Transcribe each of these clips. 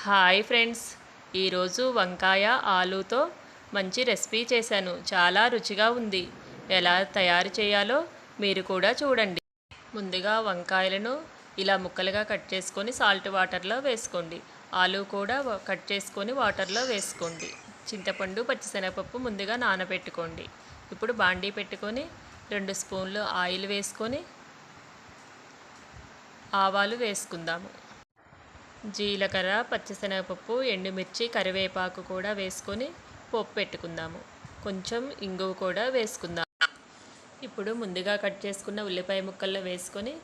Hi friends, ఈరోజు వంకాయ ఆలూతో మంచి రెసిపీ చేశాను. చాలా రుచిగా ఉంది. ఎలా తయారు చేయాలో మీరు కూడా చూడండి. ముందుగా వంకాయలను ఇలా ముక్కలుగా కట్ చేసుకొని సాల్ట్ వాటర్లో వేసుకోండి. ఆలూ కూడా కట్ చేసుకొని వాటర్లో వేసుకోండి. చింతపండు, పచ్చిశనగపప్పు ముందుగా నానబెట్టుకోండి. ఇప్పుడు బాండీ పెట్టుకొని 2 స్పూన్లు ఆయిల్ వేసుకొని ఆవాలు వేసుకుందాము. జీలకర్ర, పచ్చిశనగపప్పు, ఎండుమిర్చి, కరివేపాకు కూడా వేసుకొని పోపు పెట్టుకుందాము. కొంచెం ఇంగువ కూడా వేసుకుందాం. ఇప్పుడు ముందుగా కట్ చేసుకున్న ఉల్లిపాయ ముక్కల్లో వేసుకొని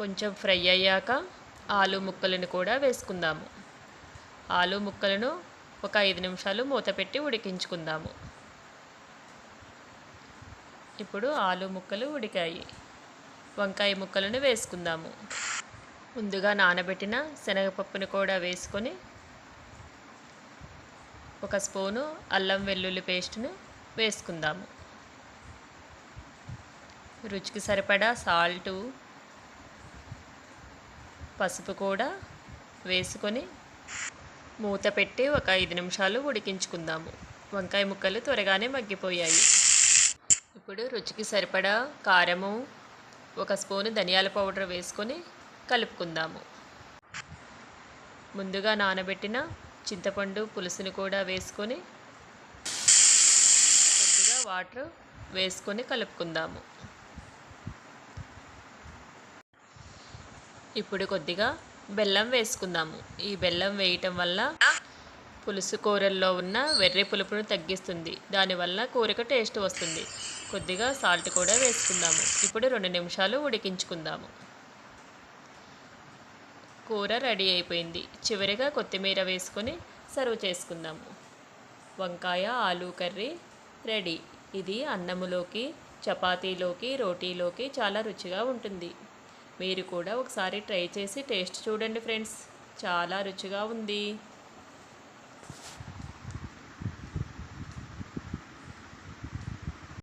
కొంచెం ఫ్రై అయ్యాక ఆలు ముక్కలను కూడా వేసుకుందాము. ఆలు ముక్కలను ఒక 5 నిమిషాలు మూత పెట్టి ఉడికించుకుందాము. ఇప్పుడు ఆలు ముక్కలు ఉడికాయి. వంకాయ ముక్కలను వేసుకుందాము. ముందుగా నానబెట్టిన శనగపప్పును కూడా వేసుకొని 1 స్పూను అల్లం వెల్లుల్లి పేస్టును వేసుకుందాము. రుచికి సరిపడా సాల్టు, పసుపు కూడా వేసుకొని మూత పెట్టి ఒక 5 నిమిషాలు ఉడికించుకుందాము. వంకాయ ముక్కలు త్వరగానే మగ్గిపోయాయి. ఇప్పుడు రుచికి సరిపడా కారము, 1 స్పూను ధనియాల పౌడర్ వేసుకొని కలుపుకుందాము. ముందుగా నానబెట్టిన చింతపండు పులుసుని కూడా వేసుకొని కొద్దిగా వాటర్ వేసుకొని కలుపుకుందాము. ఇప్పుడు కొద్దిగా బెల్లం వేసుకుందాము. ఈ బెల్లం వేయటం వల్ల పులుసు కూరల్లో ఉన్న వెర్రి పులుపును తగ్గిస్తుంది. దానివల్ల కూరకు టేస్ట్ వస్తుంది. కొద్దిగా సాల్ట్ కూడా వేసుకుందాము. ఇప్పుడు 2 నిమిషాలు ఉడికించుకుందాము. కూర రెడీ అయిపోయింది. చివరిగా కొత్తిమీర వేసుకొని సర్వ్ చేసుకుందాము. వంకాయ ఆలూ కర్రీ రెడీ. ఇది అన్నములోకి, చపాతీలోకి, రోటీలోకి చాలా రుచిగా ఉంటుంది. మీరు కూడా ఒకసారి ట్రై చేసి టేస్ట్ చూడండి ఫ్రెండ్స్. చాలా రుచిగా ఉంది.